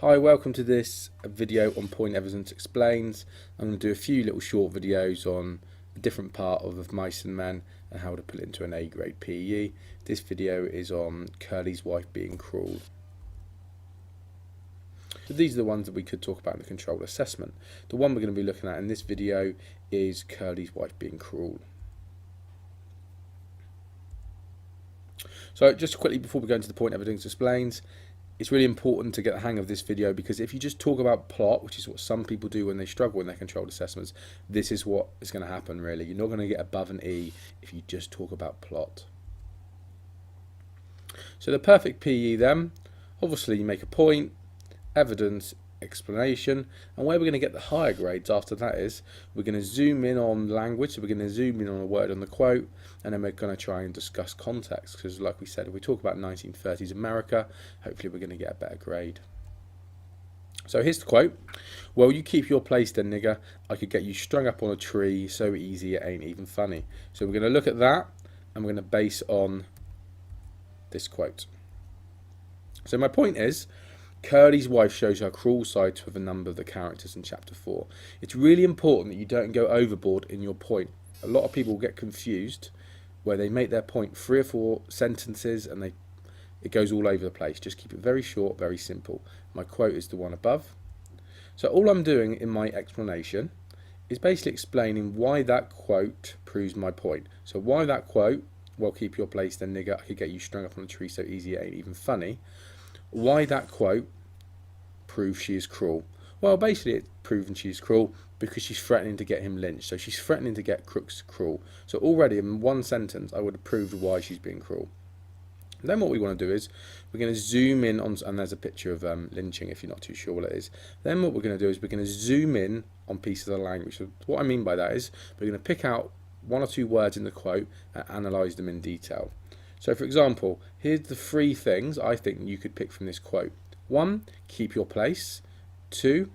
Hi, welcome to this video on Point Evidence Explains. I'm going to do a few little short videos on a different part of mice and men and how to put it into an A grade PE. This video is on Curley's wife being cruel. So these are the ones that we could talk about in the control assessment. The one we're going to be looking at in this video is Curley's wife being cruel. So just quickly before we go into the Point Evidence Explains, it's really important to get the hang of this video, because if you just talk about plot, which is what some people do when they struggle in their controlled assessments, this is what is going to happen really. You're not going to get above an E if you just talk about plot. So the perfect PE then, obviously you make a point, evidence, explanation, and where we're going to get the higher grades after that is we're going to zoom in on language. So we're going to zoom in on a word on the quote, and then we're going to try and discuss context, because like we said, if we talk about 1930s America, hopefully we're going to get a better grade. So here's the quote: "Well, you keep your place then, nigger. I could get you strung up on a tree, so easy it ain't even funny." So we're going to look at that and we're going to base on this quote. So my point is, Curley's wife shows her cruel side to a number of the characters in chapter 4. It's really important that you don't go overboard in your point. A lot of people get confused where they make their point 3 or 4 sentences and it goes all over the place. Just keep it very short, very simple. My quote is the one above. So all I'm doing in my explanation is basically explaining why that quote proves my point. So why that quote, "Well, keep your place then, nigger, I could get you strung up on a tree so easy it ain't even funny." Why that quote proves she is cruel? Well, basically it's proven she's cruel because she's threatening to get him lynched. So she's threatening to get Crooks cruel. So already in one sentence I would have proved why she's being cruel. And then what we want to do is we're going to zoom in on, and there's a picture of lynching if you're not too sure what it is. Then what we're going to do is we're going to zoom in on pieces of the language. So what I mean by that is we're going to pick out 1 or 2 words in the quote and analyse them in detail. So for example, here's the 3 things I think you could pick from this quote. 1, keep your place. 2,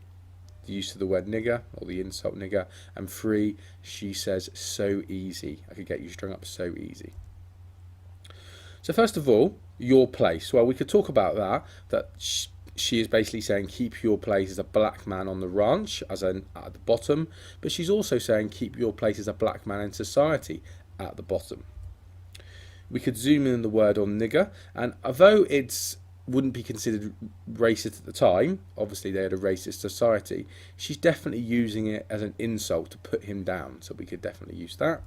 the use of the word nigger or the insult nigger. And 3, she says so easy. I could get you strung up so easy. So first of all, your place. Well, we could talk about that she is basically saying keep your place as a black man on the ranch, as at the bottom, but she's also saying keep your place as a black man in society at the bottom. We could zoom in on the word on nigger, and although it wouldn't be considered racist at the time, obviously they had a racist society, she's definitely using it as an insult to put him down, so we could definitely use that.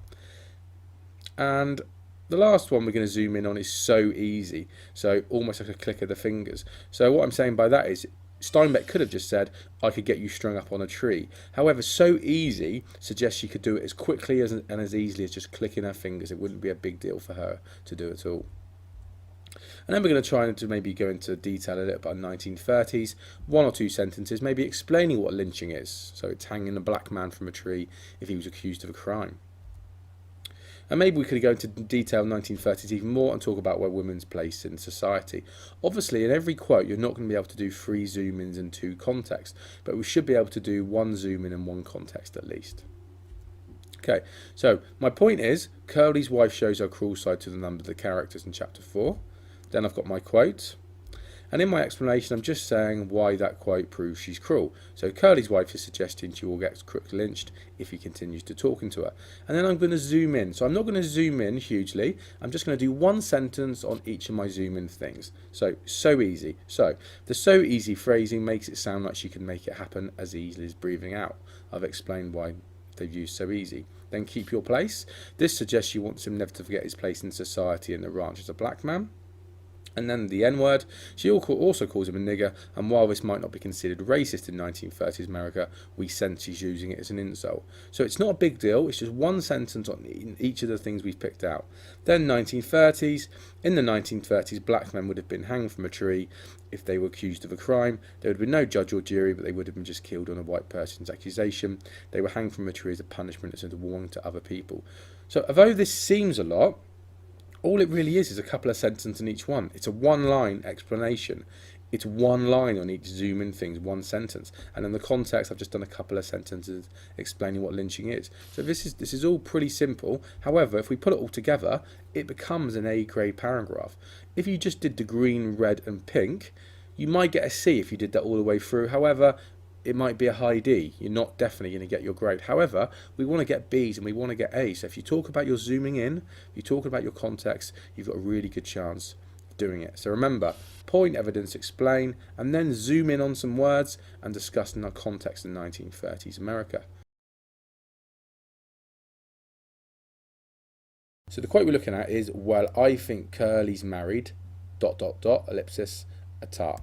And the last one we're going to zoom in on is so easy, so almost like a click of the fingers. So what I'm saying by that is Steinbeck could have just said, "I could get you strung up on a tree." However, so easy suggests she could do it as quickly and as easily as just clicking her fingers. It wouldn't be a big deal for her to do it all. And then we're going to try to maybe go into detail a little about 1930s, 1 or 2 sentences, maybe explaining what lynching is. So it's hanging a black man from a tree if he was accused of a crime. And maybe we could go into detail 1930s even more and talk about where women's place in society. Obviously, in every quote, you're not going to be able to do 3 zoom-ins and 2 context, but we should be able to do 1 zoom-in and 1 context at least. Okay, so my point is, Curley's wife shows her cruel side to the number of the characters in chapter 4. Then I've got my quote. And in my explanation, I'm just saying why that quote proves she's cruel. So Curley's wife is suggesting she will get Crooks lynched if he continues to talking to her. And then I'm going to zoom in. So I'm not going to zoom in hugely. I'm just going to do 1 sentence on each of my zoom in things. So easy. So the so easy phrasing makes it sound like she can make it happen as easily as breathing out. I've explained why they've used so easy. Then keep your place. This suggests she wants him never to forget his place in society and the ranch as a black man. And then the N-word, she also calls him a nigger, and while this might not be considered racist in 1930s America, we sense she's using it as an insult. So it's not a big deal, it's just 1 sentence on each of the things we've picked out. Then 1930s, in the 1930s, black men would have been hanged from a tree if they were accused of a crime. There would have been no judge or jury, but they would have been just killed on a white person's accusation. They were hanged from a tree as a punishment, as a warning to other people. So although this seems a lot, all it really is a couple of sentences in each one. It's a 1-line explanation. It's 1 line on each zoom in things, 1 sentence. And in the context, I've just done a couple of sentences explaining what lynching is. So this is all pretty simple. However, if we put it all together, it becomes an A grade paragraph. If you just did the green, red and pink, You might get a C if you did that all the way through. However, it might be a high D. You're not definitely going to get your grade. However, we want to get Bs and we want to get A's. So if you talk about your zooming in, if you talk about your context, you've got a really good chance of doing it. So remember, point, evidence, explain, and then zoom in on some words and discuss in our context in 1930s America. So the quote we're looking at is, well, I think Curly's married, ... ellipsis, a tart.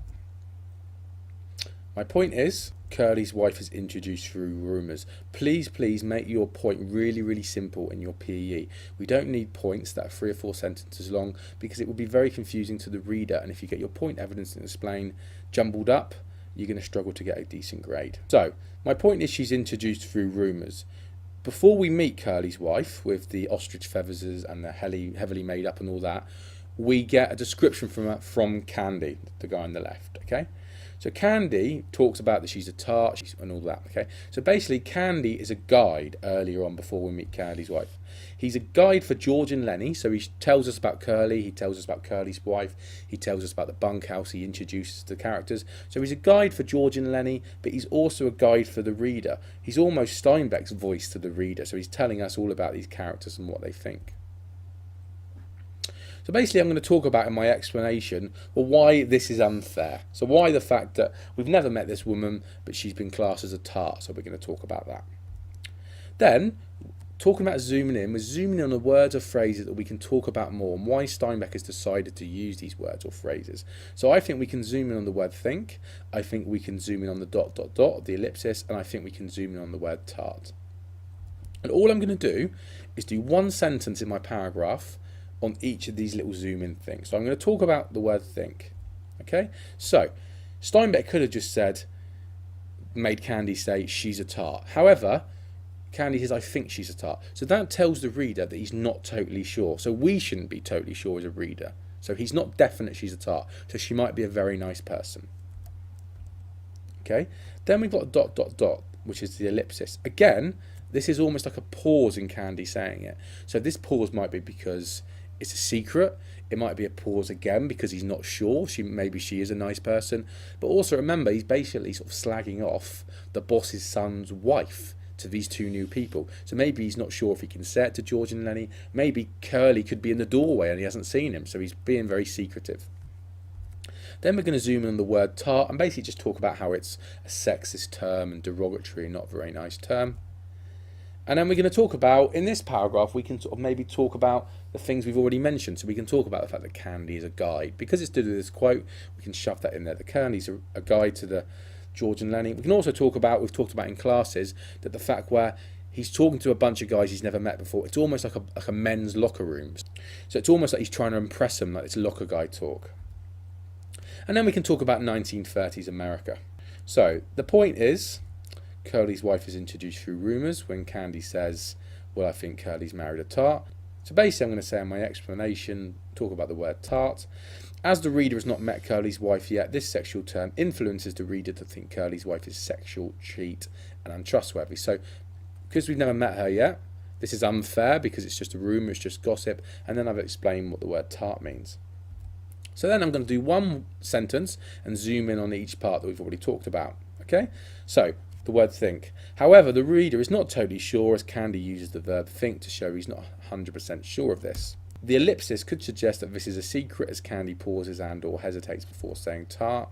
My point is, Curly's wife is introduced through rumours. Please make your point really simple in your PE. We don't need points that are 3 or 4 sentences long because it will be very confusing to the reader, and if you get your point, evidence and explain jumbled up, you're going to struggle to get a decent grade. So, my point is she's introduced through rumours. Before we meet Curly's wife with the ostrich feathers and the heavily made up and all that, we get a description from Candy, the guy on the left, okay? So Candy talks about that she's a tart and all that, okay? So basically Candy is a guide earlier on before we meet Curly's wife. He's a guide for George and Lenny, so he tells us about Curly, he tells us about Curly's wife, he tells us about the bunkhouse, he introduces the characters. So he's a guide for George and Lenny, but he's also a guide for the reader. He's almost Steinbeck's voice to the reader, so he's telling us all about these characters and what they think. So basically I'm going to talk about in my explanation, well, why this is unfair. So why the fact that we've never met this woman, but she's been classed as a tart, so we're going to talk about that. Then, talking about zooming in, we're zooming in on the words or phrases that we can talk about more, and why Steinbeck has decided to use these words or phrases. So I think we can zoom in on the word think, I think we can zoom in on the ... the ellipsis, and I think we can zoom in on the word tart. And all I'm going to do is do one sentence in my paragraph on each of these little zoom in things. So I'm going to talk about the word think. Okay? So, Steinbeck could have just said, made Candy say she's a tart. However, Candy says, I think she's a tart. So that tells the reader that he's not totally sure. So we shouldn't be totally sure as a reader. So he's not definite she's a tart. So she might be a very nice person. Okay? Then we've got ... which is the ellipsis. Again, this is almost like a pause in Candy saying it. So this pause might be because it's a secret. It might be a pause again because he's not sure. Maybe she is a nice person. But also remember, he's basically sort of slagging off the boss's son's wife to these two new people. So maybe he's not sure if he can say it to George and Lenny. Maybe Curly could be in the doorway and he hasn't seen him. So he's being very secretive. Then we're going to zoom in on the word tart and basically just talk about how it's a sexist term and derogatory, not a very nice term. And then we're going to talk about, in this paragraph, we can sort of maybe talk about the things we've already mentioned. So we can talk about the fact that Candy is a guide. Because it's due to this quote, we can shove that in there. The Candy's a guide to the George and Lenny. We can also talk about, we've talked about in classes, that the fact where he's talking to a bunch of guys he's never met before. It's almost like a men's locker room. So it's almost like he's trying to impress them, like it's locker guy talk. And then we can talk about 1930s America. So the point is, Curly's wife is introduced through rumours when Candy says, well, I think Curly's married a tart. So basically I'm going to say in my explanation, talk about the word tart. As the reader has not met Curly's wife yet, this sexual term influences the reader to think Curly's wife is sexual, cheat and untrustworthy. So because we've never met her yet, this is unfair because it's just a rumour, it's just gossip, and then I've explained what the word tart means. So then I'm going to do one sentence and zoom in on each part that we've already talked about. Okay? So, the word think. However, the reader is not totally sure as Candy uses the verb think to show he's not 100% sure of this. The ellipsis could suggest that this is a secret as Candy pauses and or hesitates before saying tart.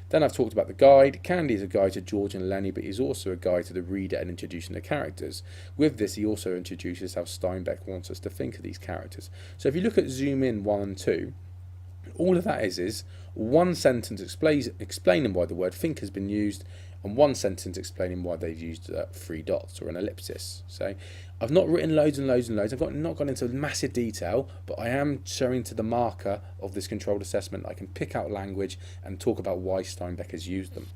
Then I've talked about the guide. Candy is a guide to George and Lenny, but he's also a guide to the reader in introducing the characters. With this, he also introduces how Steinbeck wants us to think of these characters. So if you look at zoom in 1 and 2, all of that is one sentence explaining why the word think has been used, and one sentence explaining why they've used 3 dots or an ellipsis. So I've not written loads and loads and loads. I've not gone into massive detail, but I am showing to the marker of this controlled assessment I can pick out language and talk about why Steinbeck has used them.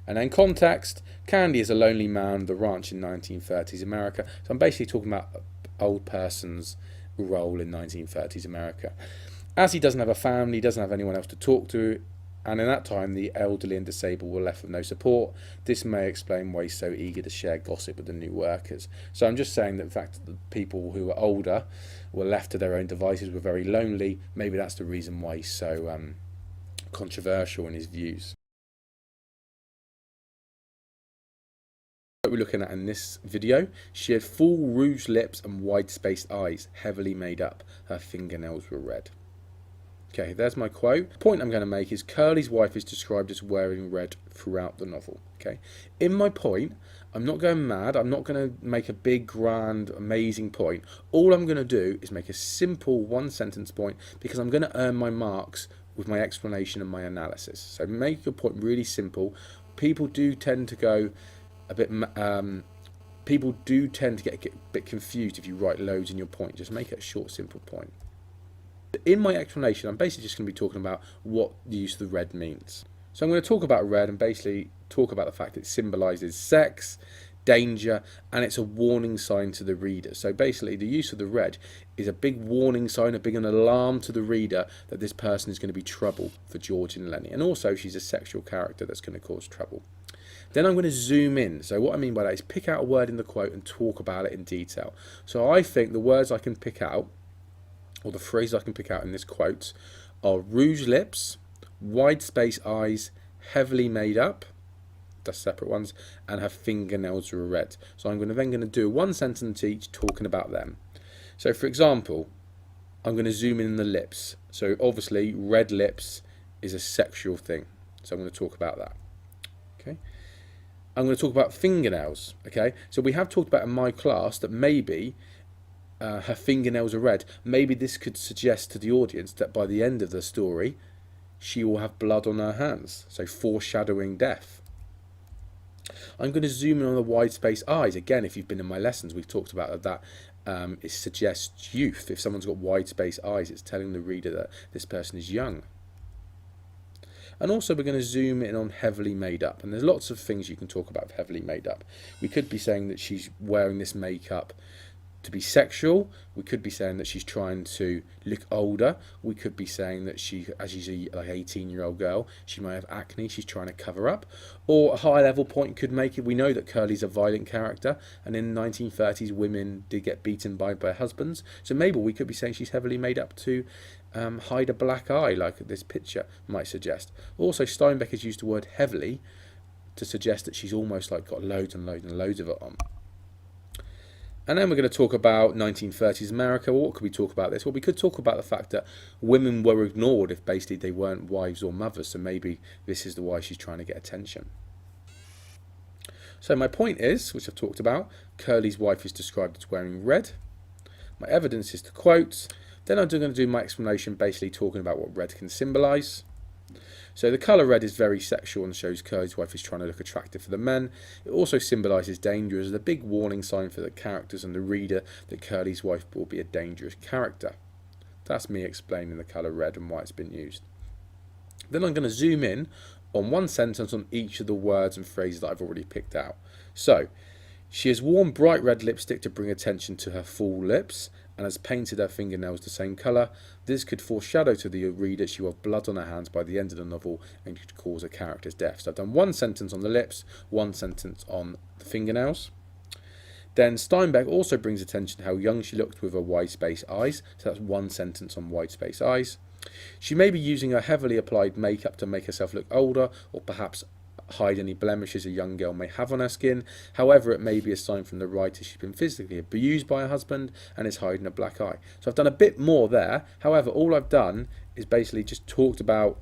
And then context, Candy is a lonely man, the ranch in 1930s America. So I'm basically talking about old person's role in 1930s America. As he doesn't have a family, he doesn't have anyone else to talk to, and in that time the elderly and disabled were left with no support. This may explain why he's so eager to share gossip with the new workers. So I'm just saying that the fact that the people who were older were left to their own devices were very lonely. Maybe that's the reason why he's so controversial in his views. What we're looking at in this video, she had full rouged lips and wide-spaced eyes, heavily made up. Her fingernails were red. Okay, there's my quote. The point I'm going to make is Curley's wife is described as wearing red throughout the novel. Okay, in my point, I'm not going mad. I'm not going to make a big, grand, amazing point. All I'm going to do is make a simple one-sentence point because I'm going to earn my marks with my explanation and my analysis. So make your point really simple. People do tend to go a bit. People do tend to get a bit confused if you write loads in your point. Just make it a short, simple point. In my explanation, I'm basically just going to be talking about what the use of the red means. So I'm going to talk about red and basically talk about the fact that it symbolises sex, danger, and it's a warning sign to the reader. So basically the use of the red is a big warning sign, a big alarm to the reader that this person is going to be trouble for George and Lenny. And also she's a sexual character that's going to cause trouble. Then I'm going to zoom in. So what I mean by that is pick out a word in the quote and talk about it in detail. So I think the words I can pick out, or the phrase I can pick out in this quote, are rouged lips, wide space eyes, heavily made up, that's separate ones, and her fingernails were red. So I'm then going to do one sentence each talking about them. So for example, I'm going to zoom in the lips. So obviously red lips is a sexual thing. So I'm going to talk about that. Okay. I'm going to talk about fingernails. Okay. So we have talked about in my class that maybe her fingernails are red. Maybe this could suggest to the audience that by the end of the story, she will have blood on her hands. So foreshadowing death. I'm going to zoom in on the wide space eyes. Again, if you've been in my lessons, we've talked about that. It suggests youth. If someone's got wide space eyes, it's telling the reader that this person is young. And also we're going to zoom in on heavily made up. And there's lots of things you can talk about heavily made up. We could be saying that she's wearing this makeup to be sexual. We could be saying that she's trying to look older. We could be saying that she, as she's a like 18-year-old girl, she might have acne, she's trying to cover up. Or a high level point could make it, we know that Curley's a violent character, and in the 1930s women did get beaten by their husbands, so maybe we could be saying she's heavily made up to hide a black eye, like this picture might suggest. Also Steinbeck has used the word heavily to suggest that she's almost like got loads and loads and loads of it on. And then we're going to talk about 1930s America. Well, what could we talk about this? Well, we could talk about the fact that women were ignored if basically they weren't wives or mothers. So maybe this is the why she's trying to get attention. So my point is, which I've talked about, Curley's wife is described as wearing red. My evidence is the quotes. Then I'm going to do my explanation basically talking about what red can symbolise. So the colour red is very sexual and shows Curley's wife is trying to look attractive for the men. It also symbolises danger as a big warning sign for the characters and the reader that Curley's wife will be a dangerous character. That's me explaining the colour red and why it's been used. Then I'm going to zoom in on one sentence on each of the words and phrases that I've already picked out. So, she has worn bright red lipstick to bring attention to her full lips and has painted her fingernails the same colour. This could foreshadow to the reader she will have blood on her hands by the end of the novel and could cause a character's death. So I've done one sentence on the lips, one sentence on the fingernails. Then Steinbeck also brings attention to how young she looked with her wide space eyes. So that's one sentence on wide space eyes. She may be using her heavily applied makeup to make herself look older or perhaps hide any blemishes a young girl may have on her skin. However, it may be a sign from the writer she's been physically abused by her husband and is hiding a black eye. So I've done a bit more there. However, all I've done is basically just talked about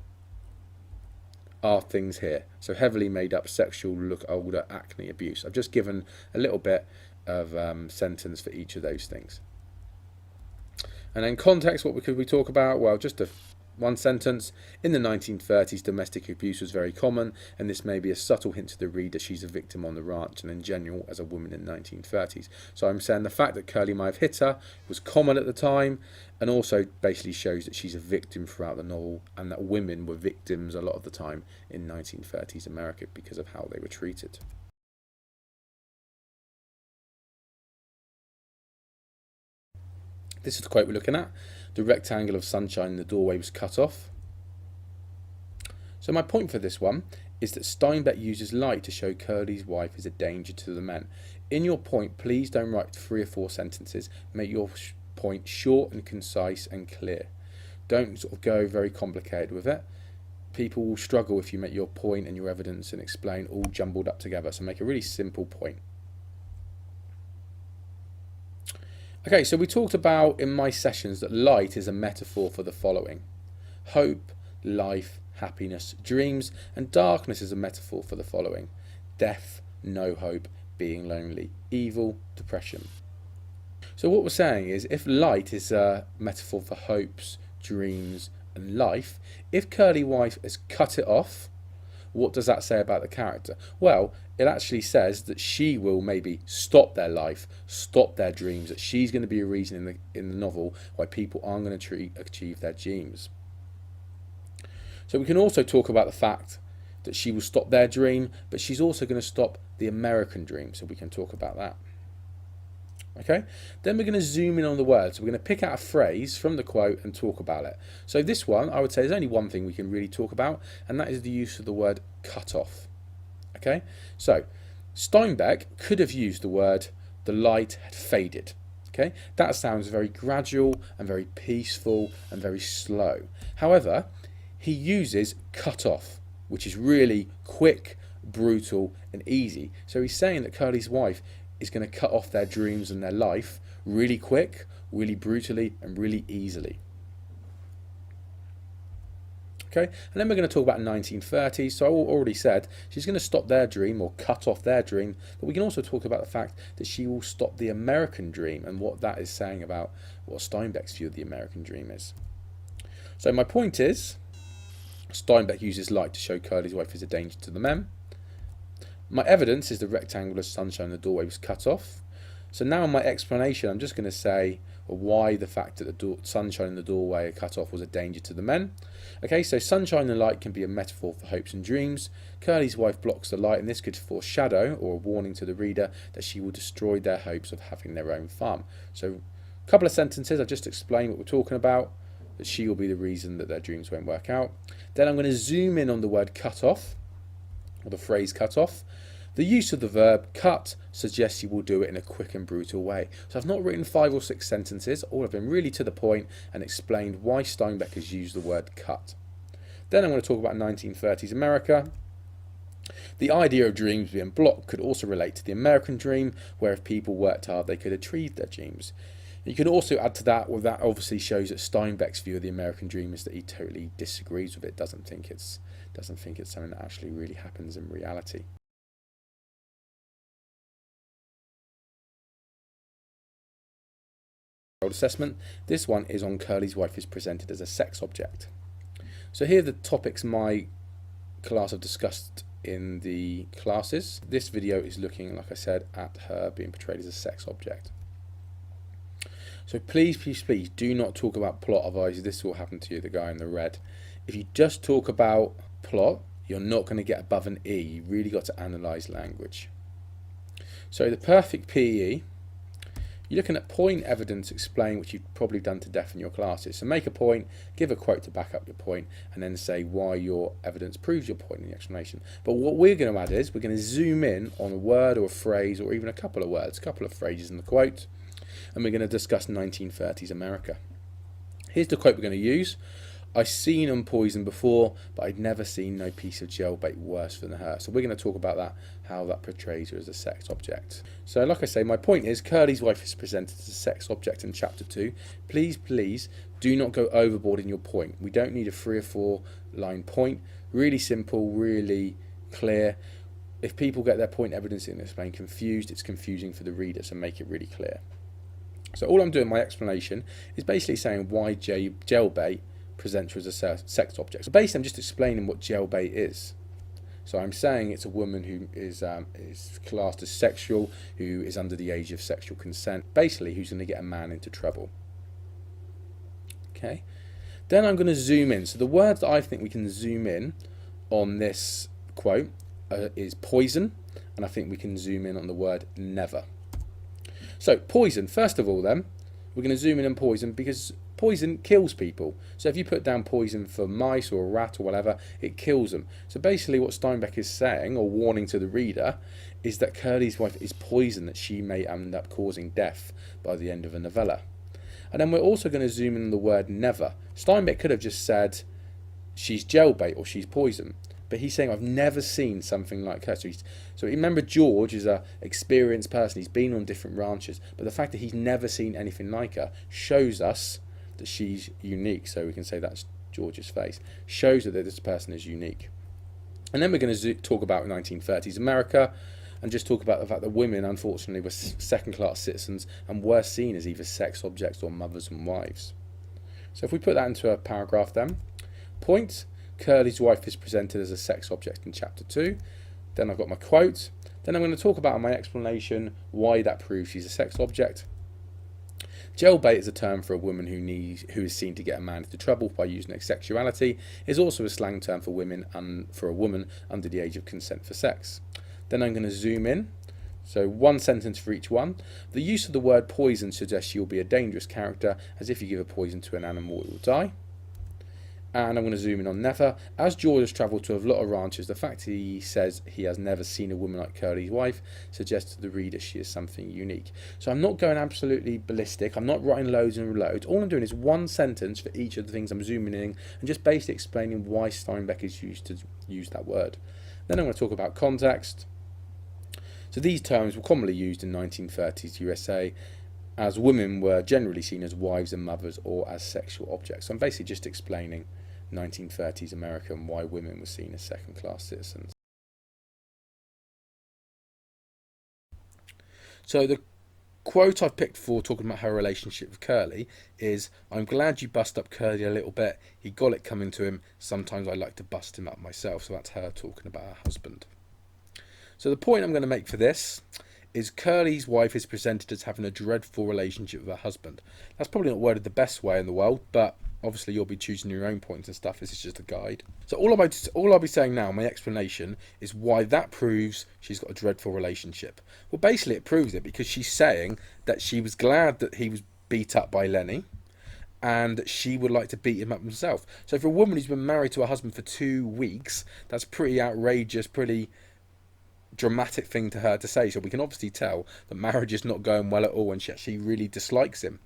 our things here. So heavily made up, sexual, look older, acne, abuse. I've just given a little bit of sentence for each of those things. And then context, what could we talk about? Well, just one sentence. In the 1930s, domestic abuse was very common, and this may be a subtle hint to the reader she's a victim on the ranch and in general as a woman in the 1930s. So I'm saying the fact that Curley might have hit her was common at the time, and also basically shows that she's a victim throughout the novel and that women were victims a lot of the time in 1930s America because of how they were treated. This is the quote we're looking at. The rectangle of sunshine in the doorway was cut off. So my point for this one is that Steinbeck uses light to show Curley's wife is a danger to the men. In your point, please don't write 3 or 4 sentences. Make your point short and concise and clear. Don't sort of go very complicated with it. people will struggle if you make your point and your evidence and explain all jumbled up together. So make a really simple point. Okay, so we talked about in my sessions that light is a metaphor for the following: hope, life, happiness, dreams, and darkness is a metaphor for the following: death, no hope, being lonely, evil, depression. So what we're saying is, if light is a metaphor for hopes, dreams, and life, if Curley Wife has cut it off, what does that say about the character? Well, it actually says that she will maybe stop their life, stop their dreams, that she's going to be a reason in the novel why people aren't going to achieve their dreams. So we can also talk about the fact that she will stop their dream, but she's also going to stop the American dream, so we can talk about that. Okay, then we're going to zoom in on the words. So we're going to pick out a phrase from the quote and talk about it. So this one, I would say, there's only one thing we can really talk about, and that is the use of the word cut off. Okay, so Steinbeck could have used the word "the light had faded." Okay, that sounds very gradual and very peaceful and very slow. However, he uses cut off, which is really quick, brutal, and easy. So he's saying that Curley's wife is going to cut off their dreams and their life really quick, really brutally, and really easily. Okay, and then we're going to talk about 1930s. So I already said she's going to stop their dream or cut off their dream, but we can also talk about the fact that she will stop the American dream and what that is saying about what Steinbeck's view of the American dream is. So my point is, Steinbeck uses light to show Curley's wife is a danger to the men. My evidence is the rectangular sunshine in the doorway was cut off. So now in my explanation, I'm just going to say why the fact that the sunshine in the doorway cut off was a danger to the men. Okay, so sunshine and light can be a metaphor for hopes and dreams. Curley's wife blocks the light, and this could foreshadow or a warning to the reader that she will destroy their hopes of having their own farm. So a couple of sentences, I've just explained what we're talking about, that she will be the reason that their dreams won't work out. Then I'm going to zoom in on the word cut off, or the phrase cut off. The use of the verb cut suggests you will do it in a quick and brutal way. So I've not written 5 or 6 sentences, all of them really to the point, and explained why Steinbeck has used the word cut. Then I'm going to talk about 1930s America. The idea of dreams being blocked could also relate to the American dream, where if people worked hard they could achieve their dreams. You can also add to that, well, that obviously shows that Steinbeck's view of the American dream is that he totally disagrees with it, doesn't think it's something that actually really happens in reality. Assessment. This one is on Curley's wife is presented as a sex object. So here are the topics my class have discussed in the classes. This video is looking, like I said, at her being portrayed as a sex object. So please, please, please do not talk about plot, otherwise this will happen to you, the guy in the red. If you just talk about plot, you're not going to get above an E. You really got to analyse language. So the perfect PE, you're looking at point, evidence, explain, which you've probably done to death in your classes. So make a point, give a quote to back up your point, and then say why your evidence proves your point in the explanation. But what we're going to add is we're going to zoom in on a word or a phrase or even a couple of words, a couple of phrases in the quote, and we're going to discuss 1930s America. Here's the quote we're going to use. I've seen them poisoned before, but I'd never seen no piece of jailbait worse than her. So we're going to talk about that, how that portrays her as a sex object. So like I say, my point is Curley's wife is presented as a sex object in chapter 2. Please, please do not go overboard in your point. We don't need a 3 or 4 line point. Really simple, really clear. If people get their point evidence in explain confused, it's confusing for the reader, so make it really clear. So all I'm doing in my explanation is basically saying why jailbait presents her as a sex object. So basically I'm just explaining what jailbait is. So I'm saying it's a woman who is classed as sexual, who is under the age of sexual consent, basically who's going to get a man into trouble. Okay. Then I'm going to zoom in. So the words that I think we can zoom in on this quote is poison, and I think we can zoom in on the word never. So poison, first of all then, we're going to zoom in on poison because poison kills people. So if you put down poison for mice or a rat or whatever, it kills them. So basically what Steinbeck is saying or warning to the reader is that Curley's wife is poison, that she may end up causing death by the end of a novella. And then we're also going to zoom in on the word never. Steinbeck could have just said she's jailbait or she's poison. But he's saying I've never seen something like her. So remember, George is a experienced person. He's been on different ranches, but the fact that he's never seen anything like her shows us that she's unique. So we can say that's George's face. Shows that this person is unique. And then we're going to talk about 1930s America, and just talk about the fact that women, unfortunately, were second-class citizens and were seen as either sex objects or mothers and wives. So if we put that into a paragraph then. Point, Curley's wife is presented as a sex object in chapter 2. Then I've got my quote. Then I'm going to talk about my explanation why that proves she's a sex object. Jailbait is a term for a woman who is seen to get a man into trouble by using their sexuality. It is also a slang term for women and for a woman under the age of consent for sex. Then I'm going to zoom in. So one sentence for each one. The use of the word poison suggests she will be a dangerous character, as if you give a poison to an animal it will die. And I'm going to zoom in on never. As George has travelled to a lot of ranches, the fact he says he has never seen a woman like Curley's wife suggests to the reader she is something unique. So I'm not going absolutely ballistic. I'm not writing loads and loads. All I'm doing is one sentence for each of the things I'm zooming in and just basically explaining why Steinbeck is used to use that word. Then I'm going to talk about context. So these terms were commonly used in 1930s USA, as women were generally seen as wives and mothers or as sexual objects. So I'm basically just explaining 1930s America and why women were seen as second-class citizens. So the quote I've picked for talking about her relationship with Curley is, "I'm glad you bust up Curley a little bit. He got it coming to him. Sometimes I like to bust him up myself." So that's her talking about her husband. So the point I'm going to make for this is Curley's wife is presented as having a dreadful relationship with her husband. That's probably not worded the best way in the world, but obviously you'll be choosing your own points and stuff. This is just a guide. So all I'll be saying now, my explanation, is why that proves she's got a dreadful relationship. Well, basically it proves it because she's saying that she was glad that he was beat up by Lenny, and she would like to beat him up himself. So for a woman who's been married to her husband for 2 weeks, that's pretty outrageous, pretty dramatic thing to her to say. So we can obviously tell that marriage is not going well at all and she actually really dislikes him.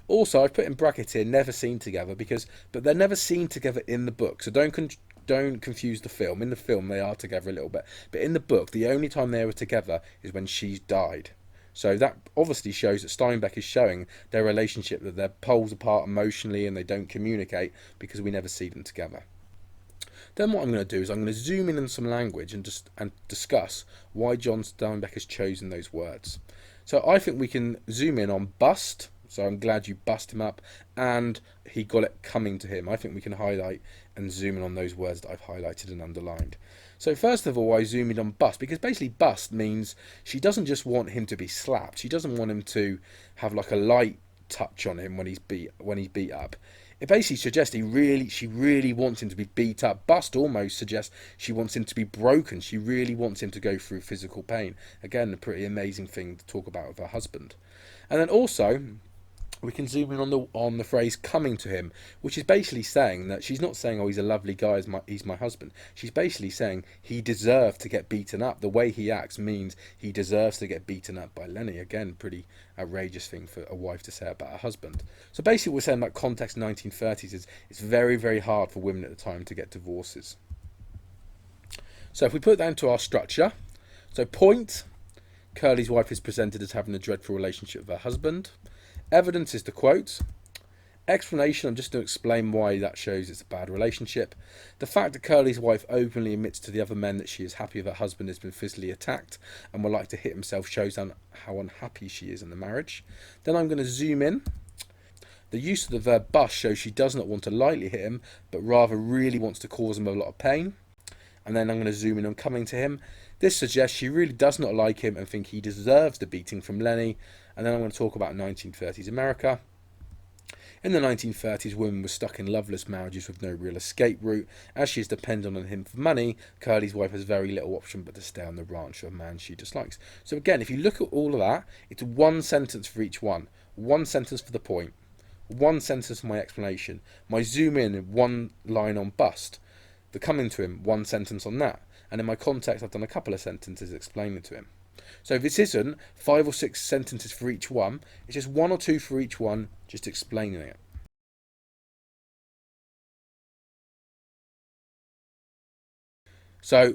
Also, I've put in brackets here, never seen together, but they're never seen together in the book. So don't confuse the film. In the film, they are together a little bit. But in the book, the only time they were together is when she's died. So that obviously shows that Steinbeck is showing their relationship, that they're poles apart emotionally and they don't communicate because we never see them together. Then what I'm going to do is I'm going to zoom in on some language and discuss why John Steinbeck has chosen those words. So I think we can zoom in on bust. So I'm glad you bust him up, and he got it coming to him. I think we can highlight and zoom in on those words that I've highlighted and underlined. So first of all, I zoom in on bust, because basically bust means she doesn't just want him to be slapped. She doesn't want him to have like a light touch on him when he's beat up. It basically suggests she really wants him to be beat up. Bust almost suggests she wants him to be broken. She really wants him to go through physical pain. Again, a pretty amazing thing to talk about with her husband. And then also, we can zoom in on the phrase coming to him, which is basically saying that she's not saying, oh, he's a lovely guy, he's my husband. She's basically saying he deserved to get beaten up. The way he acts means he deserves to get beaten up by Lenny. Again, pretty outrageous thing for a wife to say about her husband. So basically we're saying that context 1930s is it's very, very hard for women at the time to get divorces. So if we put that into our structure, so point, Curley's wife is presented as having a dreadful relationship with her husband. Evidence is the quote. Explanation, I'm just going to explain why that shows it's a bad relationship. The fact that Curley's wife openly admits to the other men that she is happy with her husband has been physically attacked and would like to hit himself shows how unhappy she is in the marriage. Then I'm going to zoom in. The use of the verb bust shows she does not want to lightly hit him, but rather really wants to cause him a lot of pain. And then I'm going to zoom in on coming to him. This suggests she really does not like him and think he deserves the beating from Lenny. And then I'm going to talk about 1930s America. In the 1930s, women were stuck in loveless marriages with no real escape route. As she is dependent on him for money, Curley's wife has very little option but to stay on the ranch of a man she dislikes. So again, if you look at all of that, it's one sentence for each one. One sentence for the point. One sentence for my explanation. My zoom in, one line on bust. The coming to him, one sentence on that. And in my context, I've done a couple of sentences explaining to him. So this isn't 5 or 6 sentences for each one. It's just 1 or 2 for each one, just explaining it. So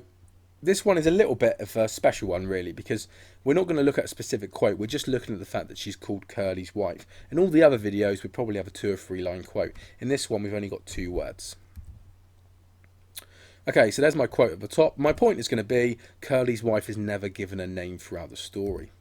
this one is a little bit of a special one, really, because we're not going to look at a specific quote. We're just looking at the fact that she's called Curly's wife. In all the other videos, we probably have a 2 or 3 line quote. In this one, we've only got 2 words. Okay, so there's my quote at the top. My point is going to be Curly's wife is never given a name throughout the story.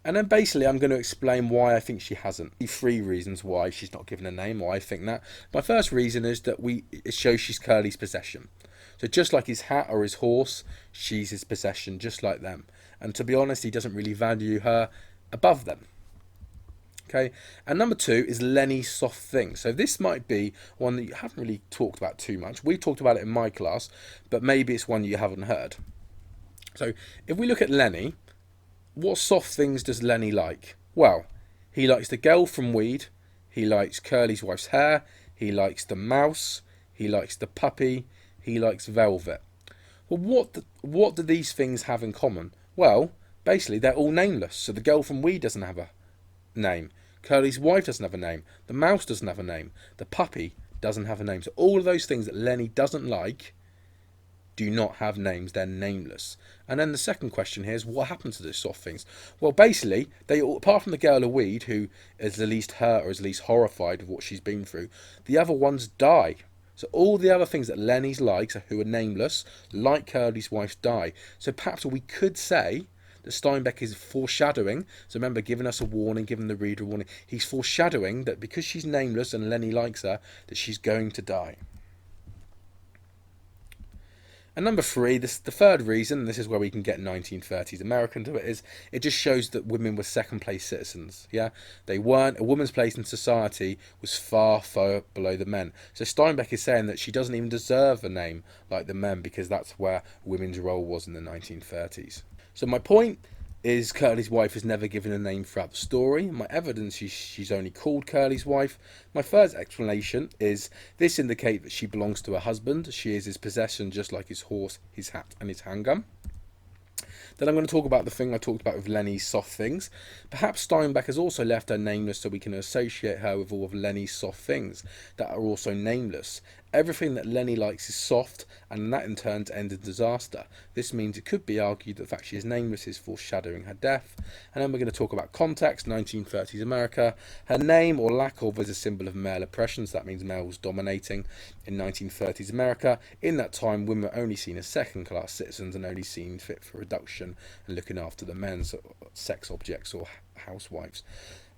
And then basically I'm going to explain why I think she hasn't. 3 reasons why she's not given a name, or I think that. My first reason is that it shows she's Curly's possession. So just like his hat or his horse, she's his possession, just like them. And to be honest, he doesn't really value her above them. Okay, and number 2 is Lenny's soft thing. So this might be one that you haven't really talked about too much. We talked about it in my class, but maybe it's one you haven't heard. So if we look at Lenny, what soft things does Lenny like? Well, he likes the girl from Weed, he likes Curly's wife's hair, he likes the mouse, he likes the puppy, he likes velvet. Well, what do these things have in common? Well, basically they're all nameless. So the girl from Weed doesn't have a name. Curly's wife doesn't have a name. The mouse doesn't have a name. The puppy doesn't have a name. So all of those things that Lenny doesn't like do not have names. They're nameless. And then the second question here is, what happened to those soft things? Well, basically, they all, apart from the girl of Weed, who is the least hurt or is the least horrified of what she's been through, the other ones die. So all the other things that Lenny's likes, who are nameless, like Curly's wife, die. So perhaps we could say that Steinbeck is foreshadowing, so remember, giving us a warning, giving the reader a warning, he's foreshadowing that because she's nameless and Lenny likes her, that she's going to die. And number 3, the third reason, this is where we can get 1930s American to it, is it just shows that women were second place citizens. Yeah, they weren't. A woman's place in society was far, far below the men. So Steinbeck is saying that she doesn't even deserve a name like the men, because that's where women's role was in the 1930s. So my point is Curly's wife is never given a name throughout the story. My evidence is she's only called Curly's wife. My first explanation is this indicates that she belongs to her husband. She is his possession, just like his horse, his hat and his handgun. Then I'm going to talk about the thing I talked about with Lenny's soft things. Perhaps Steinbeck has also left her nameless so we can associate her with all of Lenny's soft things that are also nameless. Everything that Lenny likes is soft, and that in turn ends in disaster. This means it could be argued that the fact she is nameless is foreshadowing her death. And then we're going to talk about context, 1930s America. Her name, or lack of, is a symbol of male oppression, so that means males dominating in 1930s America. In that time, women were only seen as second-class citizens and only seen fit for reduction and looking after the men's sex objects or housewives.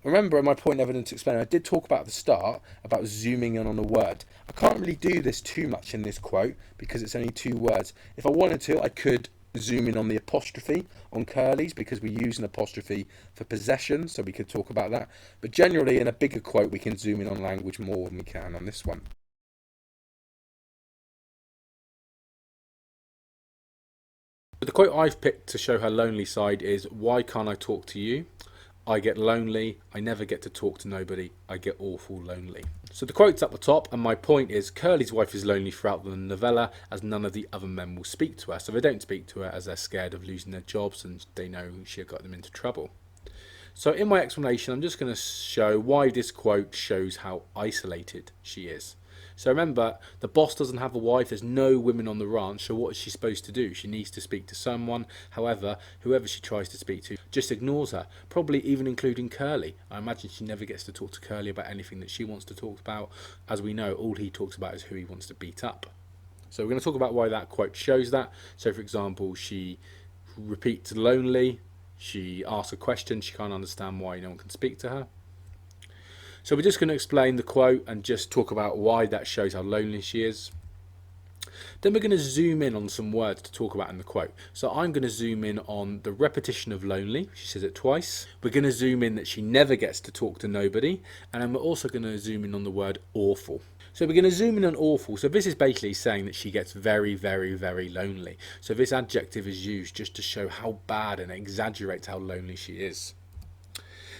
Remember, in my point evidence explainer, I did talk about at the start about zooming in on a word. I can't really do this too much in this quote because it's only 2 words. If I wanted to, I could zoom in on the apostrophe on Curly's, because we use an apostrophe for possession, so we could talk about that. But generally, in a bigger quote, we can zoom in on language more than we can on this one. The quote I've picked to show her lonely side is, "Why can't I talk to you? I get lonely, I never get to talk to nobody, I get awful lonely." So the quote's up the top, and my point is Curly's wife is lonely throughout the novella as none of the other men will speak to her. So they don't speak to her as they're scared of losing their jobs and they know she'll got them into trouble. So in my explanation, I'm just going to show why this quote shows how isolated she is. So remember, the boss doesn't have a wife, there's no women on the ranch, so what is she supposed to do? She needs to speak to someone. However, whoever she tries to speak to just ignores her, probably even including Curly. I imagine she never gets to talk to Curly about anything that she wants to talk about. As we know, all he talks about is who he wants to beat up. So we're going to talk about why that quote shows that. So for example, she repeats lonely, she asks a question, she can't understand why no one can speak to her. So we're just going to explain the quote and just talk about why that shows how lonely she is. Then we're going to zoom in on some words to talk about in the quote. So I'm going to zoom in on the repetition of lonely. She says it twice. We're going to zoom in that she never gets to talk to nobody. And then we're also going to zoom in on the word awful. So we're going to zoom in on awful. So this is basically saying that she gets very, very, very lonely. So this adjective is used just to show how bad and exaggerates how lonely she is.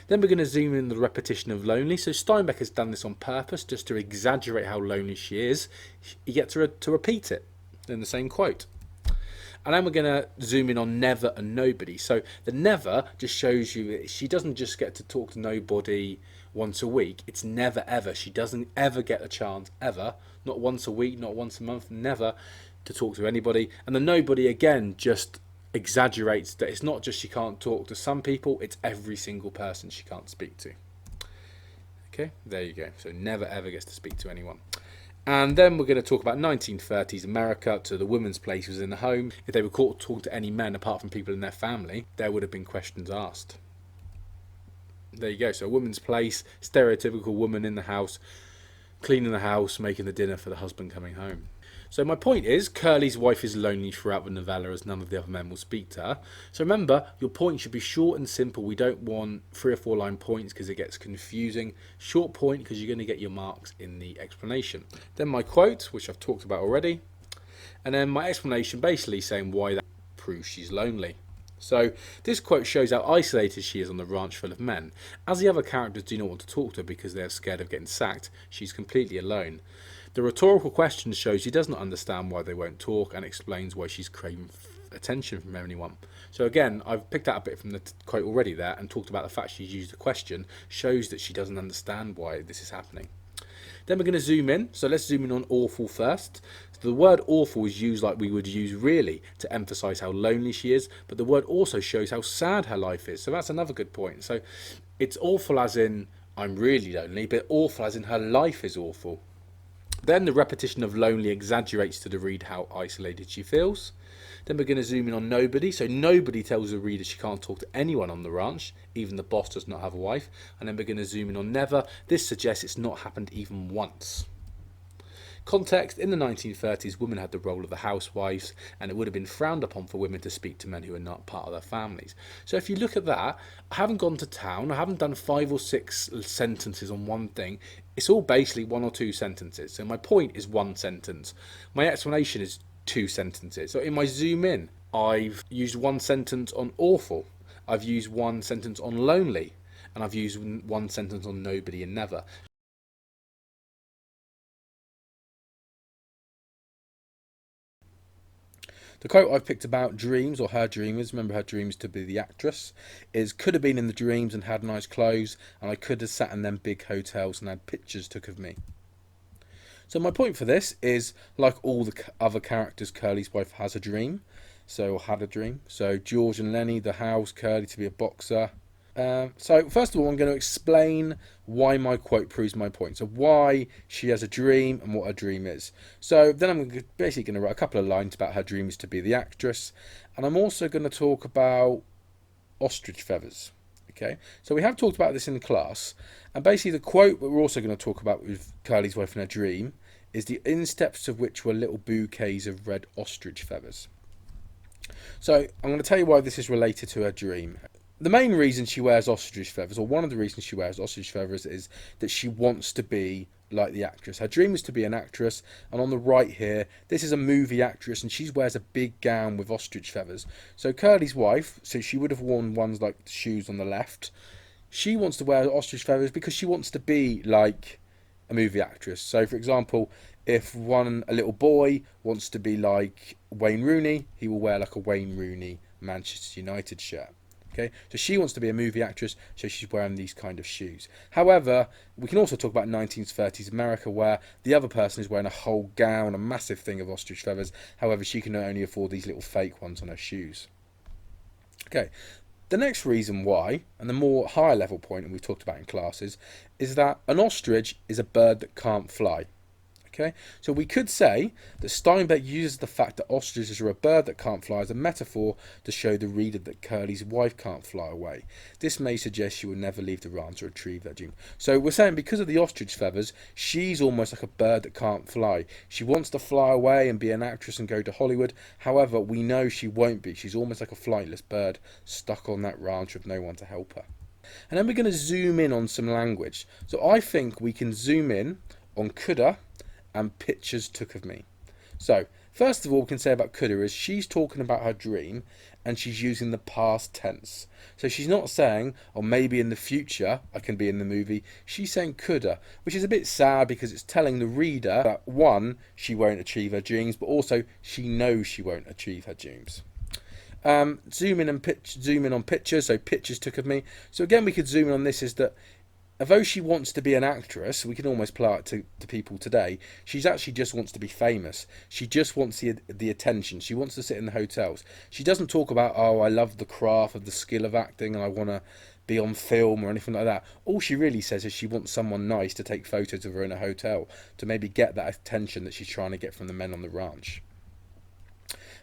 Then we're going to zoom in the repetition of lonely. So Steinbeck has done this on purpose just to exaggerate how lonely she is. He gets her to repeat it in the same quote. And then we're going to zoom in on never and nobody. So the never just shows you that she doesn't just get to talk to nobody once a week. It's never ever. She doesn't ever get a chance ever. Not once a week, not once a month, never to talk to anybody. And the nobody, again, just exaggerates that it's not just she can't talk to some people, it's every single person she can't speak to. Okay, there you go. So never ever gets to speak to anyone. And then we're going to talk about 1930s America. So the woman's place was in the home. If they were caught talking to any men apart from people in their family, there would have been questions asked. There you go. So a woman's place, stereotypical woman in the house, cleaning the house, making the dinner for the husband coming home. So my point is, Curley's wife is lonely throughout the novella as none of the other men will speak to her. So remember, your point should be short and simple. We don't want 3 or 4 line points because it gets confusing. Short point because you're going to get your marks in the explanation. Then my quote, which I've talked about already. And then my explanation basically saying why that proves she's lonely. So this quote shows how isolated she is on the ranch full of men. As the other characters do not want to talk to her because they are scared of getting sacked, she's completely alone. The rhetorical question shows she does not understand why they won't talk and explains why she's craving attention from anyone. So again, I've picked out a bit from the quote already there and talked about the fact she's used a question, shows that she doesn't understand why this is happening. Then we're going to zoom in. So let's zoom in on awful first. So the word awful is used like we would use really to emphasise how lonely she is, but the word also shows how sad her life is. So that's another good point. So it's awful as in I'm really lonely, but awful as in her life is awful. Then the repetition of lonely exaggerates to the reader how isolated she feels. Then we're going to zoom in on nobody. So nobody tells the reader she can't talk to anyone on the ranch. Even the boss does not have a wife. And then we're going to zoom in on never. This suggests it's not happened even once. Context, in the 1930s, women had the role of the housewives, and it would have been frowned upon for women to speak to men who are not part of their families. So if you look at that, I haven't gone to town, I haven't done 5 or 6 sentences on one thing. It's all basically 1 or 2 sentences. So my point is 1 sentence. My explanation is 2 sentences. So in my zoom in, I've used 1 sentence on awful, I've used 1 sentence on lonely, and I've used 1 sentence on nobody and never. The quote I've picked about dreams, or her dreamers, remember her dreams to be the actress, is could have been in the dreams and had nice clothes, and I could have sat in them big hotels and had pictures took of me. So my point for this is, like all the other characters, Curley's wife has a dream, so had a dream. So George and Lenny, the house, Curley to be a boxer. So first of all, I'm going to explain why my quote proves my point. So why she has a dream and what her dream is. So then I'm basically going to write a couple of lines about her dream is to be the actress. And I'm also going to talk about ostrich feathers. Okay, so we have talked about this in class. And basically the quote that we're also going to talk about with Curley's wife and her dream is the insteps of which were little bouquets of red ostrich feathers. So I'm going to tell you why this is related to her dream. The main reason she wears ostrich feathers, or one of the reasons she wears ostrich feathers, is that she wants to be like the actress. Her dream is to be an actress, and on the right here, this is a movie actress, and she wears a big gown with ostrich feathers. So Curley's wife, so she would have worn ones like the shoes on the left. She wants to wear ostrich feathers because she wants to be like a movie actress. So, for example, if a little boy wants to be like Wayne Rooney, he will wear like a Wayne Rooney Manchester United shirt. Okay, so she wants to be a movie actress, so she's wearing these kind of shoes. However, we can also talk about 1930s America, where the other person is wearing a whole gown, a massive thing of ostrich feathers. However, she can only afford these little fake ones on her shoes. Okay, the next reason why, and the more higher level point, and we've talked about in classes, is that an ostrich is a bird that can't fly. Okay, so we could say that Steinbeck uses the fact that ostriches are a bird that can't fly as a metaphor to show the reader that Curley's wife can't fly away. This may suggest she will never leave the ranch or retrieve that dream. So we're saying because of the ostrich feathers, she's almost like a bird that can't fly. She wants to fly away and be an actress and go to Hollywood. However, we know she won't be. She's almost like a flightless bird stuck on that ranch with no one to help her. And then we're going to zoom in on some language. So I think we can zoom in on coulda and pictures took of me. So first of all, we can say about coulda is she's talking about her dream and she's using the past tense. So she's not saying, or maybe in the future I can be in the movie. She's saying coulda, which is a bit sad because it's telling the reader that 1, she won't achieve her dreams, but also she knows she won't achieve her dreams. Zoom in on pictures, so pictures took of me. So again, we could zoom in on this is that although she wants to be an actress, we can almost apply it to people today. She's actually just wants to be famous. She just wants the attention. She wants to sit in the hotels. She doesn't talk about, oh, I love the craft of the skill of acting and I want to be on film or anything like that. All she really says is she wants someone nice to take photos of her in a hotel to maybe get that attention that she's trying to get from the men on the ranch.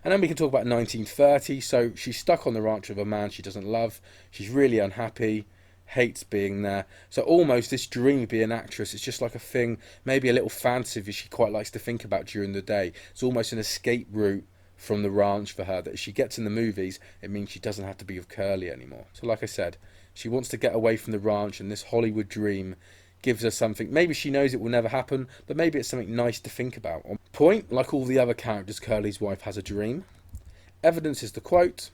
And then we can talk about 1930. So she's stuck on the ranch with a man she doesn't love. She's really unhappy, hates being there. So almost this dream of being an actress is just like a thing, maybe a little fantasy that she quite likes to think about during the day. It's almost an escape route from the ranch for her, that if she gets in the movies, it means she doesn't have to be with Curly anymore. So like I said, she wants to get away from the ranch, and this Hollywood dream gives her something. Maybe she knows it will never happen, but maybe it's something nice to think about. On point, like all the other characters, Curly's wife has a dream. Evidence is the quote.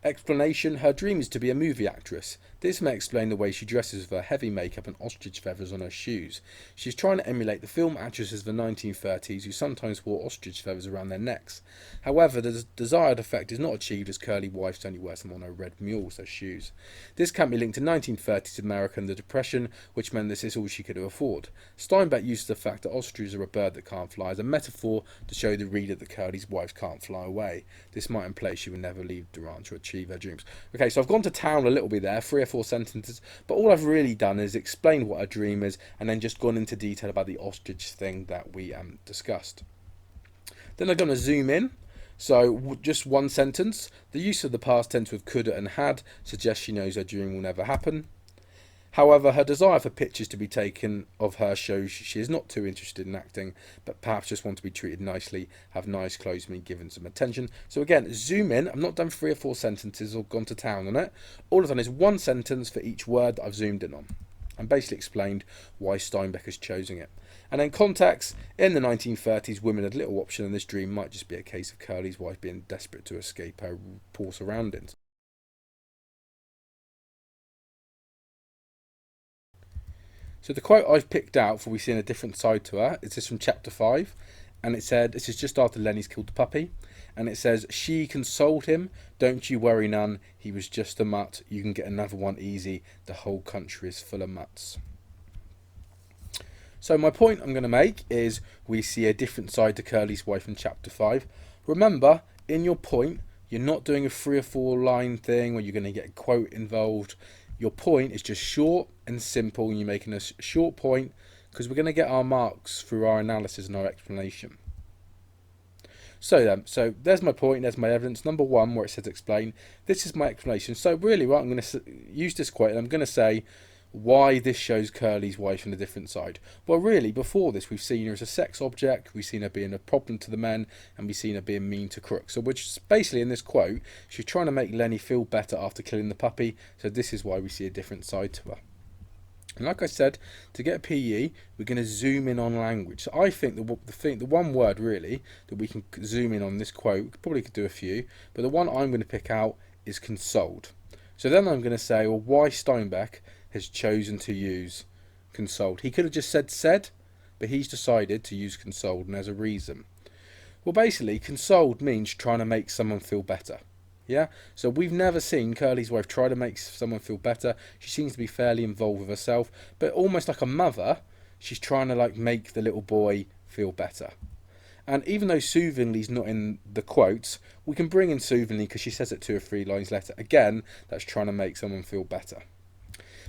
Explanation: her dream is to be a movie actress. This may explain the way she dresses with her heavy makeup and ostrich feathers on her shoes. She's trying to emulate the film actresses of the 1930s who sometimes wore ostrich feathers around their necks. However, the desired effect is not achieved, as Curly Wife only wears them on her red mules, her shoes. This can be linked to 1930s America and the Depression, which meant this is all she could afford. Steinbeck uses the fact that ostriches are a bird that can't fly as a metaphor to show the reader that Curly's wife can't fly away. This might imply she will never leave the ranch or achieve her dreams. Okay, so I've gone to town a little bit there, 3 or 4 sentences, but all I've really done is explain what her dream is and then just gone into detail about the ostrich thing that we discussed. Then I'm going to zoom in. So just one sentence. The use of the past tense with coulda and had suggests she knows her dream will never happen. However, her desire for pictures to be taken of her shows she is not too interested in acting, but perhaps just want to be treated nicely, have nice clothes, and be given some attention. So again, zoom in. I've not done 3 or 4 sentences or gone to town on it. All I've done is one sentence for each word that I've zoomed in on, and basically explained why Steinbeck has chosen it. And then context: in the 1930s, women had little option, and this dream might just be a case of Curly's wife being desperate to escape her poor surroundings. So the quote I've picked out for we seeing a different side to her is this from chapter 5, and it said, this is just after Lenny's killed the puppy, and it says, she consoled him, don't you worry none, he was just a mutt, you can get another one easy, the whole country is full of mutts. So my point I'm going to make is we see a different side to Curly's wife in chapter 5. Remember, in your point, you're not doing a 3 or 4 line thing where you're going to get a quote involved. Your point is just short and simple, and you're making a short point because we're going to get our marks through our analysis and our explanation. So there's my point, there's my evidence. Number 1, where it says explain. This is my explanation. So really, I'm going to use this quote and I'm going to say why this shows Curly's wife on a different side. Well, really, before this, we've seen her as a sex object, we've seen her being a problem to the men, and we've seen her being mean to crooks. So which is basically, in this quote, she's trying to make Lenny feel better after killing the puppy. So this is why we see a different side to her. And like I said, to get a PE, we're going to zoom in on language. So I think the one word really that we can zoom in on this quote, probably could do a few, but the one I'm going to pick out is consoled. So then I'm going to say, well, why Steinbeck has chosen to use consoled. He could have just said, but he's decided to use consoled, and there's a reason. Well, basically, consoled means trying to make someone feel better. Yeah, so we've never seen Curly's wife try to make someone feel better. She seems to be fairly involved with herself, but almost like a mother, she's trying to like make the little boy feel better. And even though soothingly's not in the quotes, we can bring in soothingly because she says it 2 or 3 lines later. Again, that's trying to make someone feel better.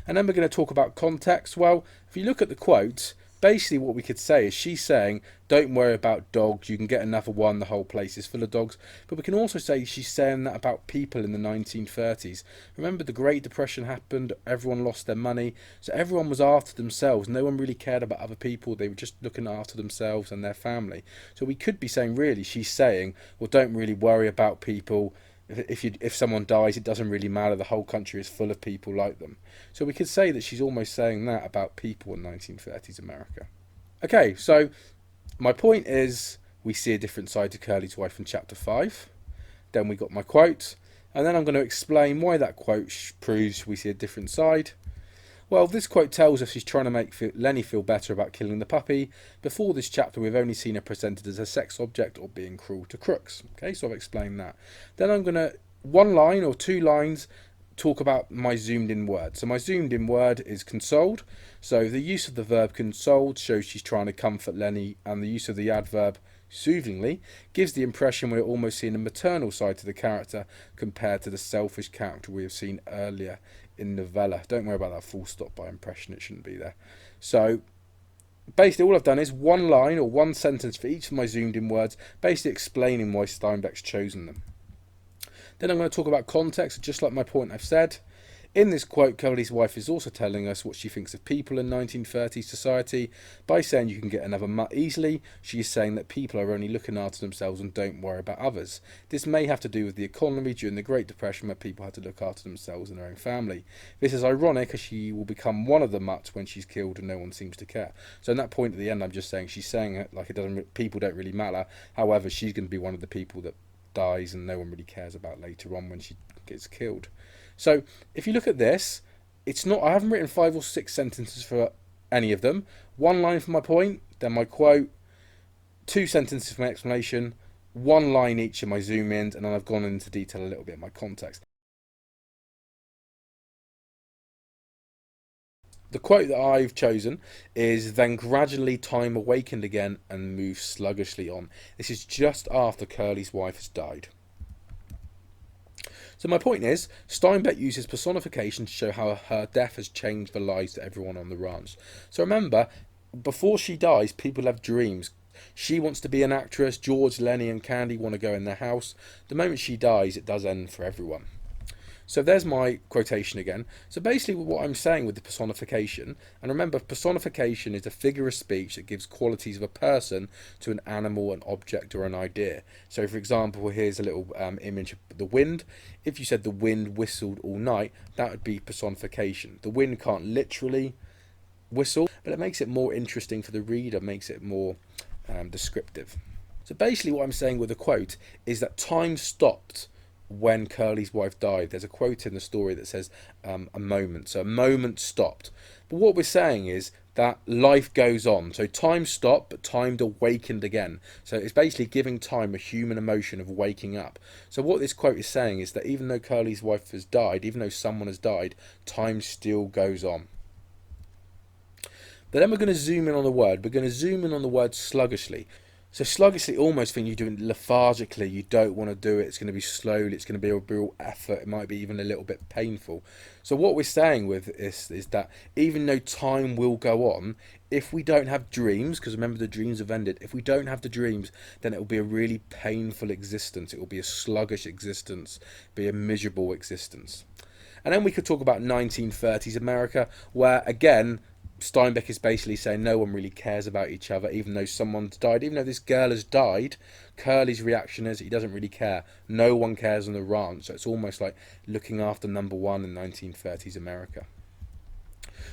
And then we're going to talk about context. Well, if you look at the quotes, basically what we could say is she's saying, don't worry about dogs, you can get another one, the whole place is full of dogs. But we can also say she's saying that about people in the 1930s. Remember, the Great Depression happened, everyone lost their money, so everyone was after themselves. No one really cared about other people, they were just looking after themselves and their family. So we could be saying, really, she's saying, well, don't really worry about people. If someone dies, it doesn't really matter. The whole country is full of people like them. So we could say that she's almost saying that about people in 1930s America. Okay, so my point is we see a different side to Curly's wife in chapter 5. Then we got my quote, and then I'm going to explain why that quote proves we see a different side. Well, this quote tells us she's trying to make Lenny feel better about killing the puppy. Before this chapter, we've only seen her presented as a sex object or being cruel to crooks. Okay, so I've explained that. Then I'm going to, 1 line or 2 lines, talk about my zoomed in word. So my zoomed in word is consoled. So the use of the verb consoled shows she's trying to comfort Lenny, and the use of the adverb soothingly gives the impression we're almost seeing a maternal side to the character compared to the selfish character we have seen earlier in novella. Don't worry about that full stop by impression, it shouldn't be there. So basically all I've done is one line or one sentence for each of my zoomed in words, basically explaining why Steinbeck's chosen them. Then I'm going to talk about context, just like my point I've said. In this quote, Curley's wife is also telling us what she thinks of people in 1930s society. By saying you can get another mutt easily, she is saying that people are only looking after themselves and don't worry about others. This may have to do with the economy during the Great Depression, where people had to look after themselves and their own family. This is ironic, as she will become one of the mutts when she's killed and no one seems to care. So in that point at the end, I'm just saying she's saying it like it doesn't. People don't really matter. However, she's going to be one of the people that dies and no one really cares about later on when she gets killed. So if you look at this, it's not, I haven't written 5 or 6 sentences for any of them. One line for my point, then my quote, 2 sentences for my explanation, 1 line each in my zoom ins, and then I've gone into detail a little bit in my context. The quote that I've chosen is, "Then gradually time awakened again and moved sluggishly on." This is just after Curley's wife has died. So my point is, Steinbeck uses personification to show how her death has changed the lives of everyone on the ranch. So remember, before she dies, people have dreams. She wants to be an actress, George, Lenny and Candy want to go in their house. The moment she dies, it does end for everyone. So there's my quotation again. So basically what I'm saying with the personification, and remember, personification is a figure of speech that gives qualities of a person to an animal, an object or an idea. So for example, here's a little image of the wind. If you said the wind whistled all night, that would be personification. The wind can't literally whistle, but it makes it more interesting for the reader, makes it more descriptive. So basically what I'm saying with the quote is that time stopped when Curley's wife died. There's a quote in the story that says a moment. So a moment stopped. But what we're saying is that life goes on. So time stopped, but time awakened again. So it's basically giving time a human emotion of waking up. So what this quote is saying is that even though Curley's wife has died, even though someone has died, time still goes on. But then we're going to zoom in on the word. We're going to zoom in on the word sluggishly. So sluggishly almost think you're doing lethargically, you don't want to do it, it's going to be slowly, it's going to be a real effort, it might be even a little bit painful. So what we're saying with this is that even though time will go on, if we don't have dreams, because remember the dreams have ended, if we don't have the dreams, then it will be a really painful existence, it will be a sluggish existence, be a miserable existence. And then we could talk about 1930s America, where again, Steinbeck is basically saying no one really cares about each other, even though someone's died. Even though this girl has died, Curley's reaction is he doesn't really care. No one cares on the ranch. So it's almost like looking after number one in 1930s America.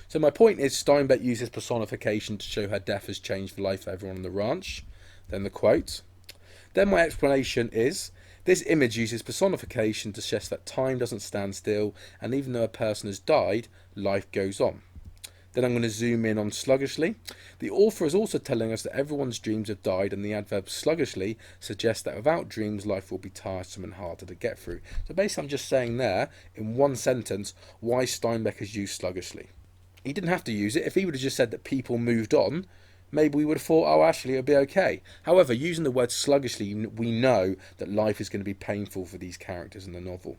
So my point is, Steinbeck uses personification to show her death has changed the life of everyone on the ranch. Then the quote. Then my explanation is, this image uses personification to suggest that time doesn't stand still, and even though a person has died, life goes on. Then I'm going to zoom in on sluggishly. The author is also telling us that everyone's dreams have died, and the adverb sluggishly suggests that without dreams, life will be tiresome and harder to get through. So basically I'm just saying there, in one sentence, why Steinbeck has used sluggishly. He didn't have to use it. If he would have just said that people moved on, maybe we would have thought, oh, actually, it would be okay. However, using the word sluggishly, we know that life is going to be painful for these characters in the novel.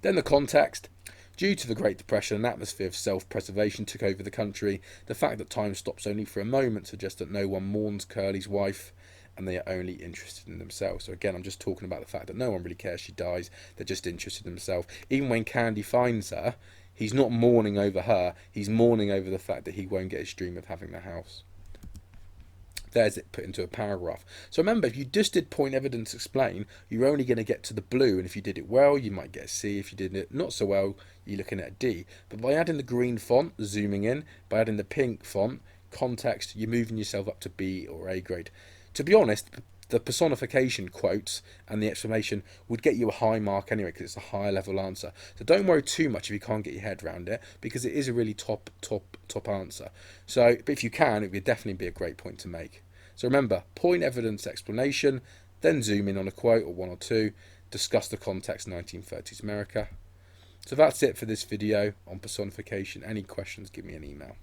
Then the context. Due to the Great Depression, an atmosphere of self-preservation took over the country. The fact that time stops only for a moment suggests that no one mourns Curley's wife and they are only interested in themselves. So again, I'm just talking about the fact that no one really cares she dies. They're just interested in themselves. Even when Candy finds her, he's not mourning over her. He's mourning over the fact that he won't get his dream of having the house. There's it put into a paragraph. So remember, if you just did point, evidence, explain, you're only going to get to the blue, and if you did it well, you might get a C. If you did it not so well, you're looking at a D. But by adding the green font, zooming in, by adding the pink font, context, you're moving yourself up to B or A grade. To be honest, the personification quotes and the explanation would get you a high mark anyway, because it's a higher level answer. So don't worry too much if you can't get your head around it, because it is a really top answer. So, but if you can, it would definitely be a great point to make. So remember, point, evidence, explanation, then zoom in on a quote or one or two, discuss the context 1930s America. So that's it for this video on personification. Any questions, give me an email.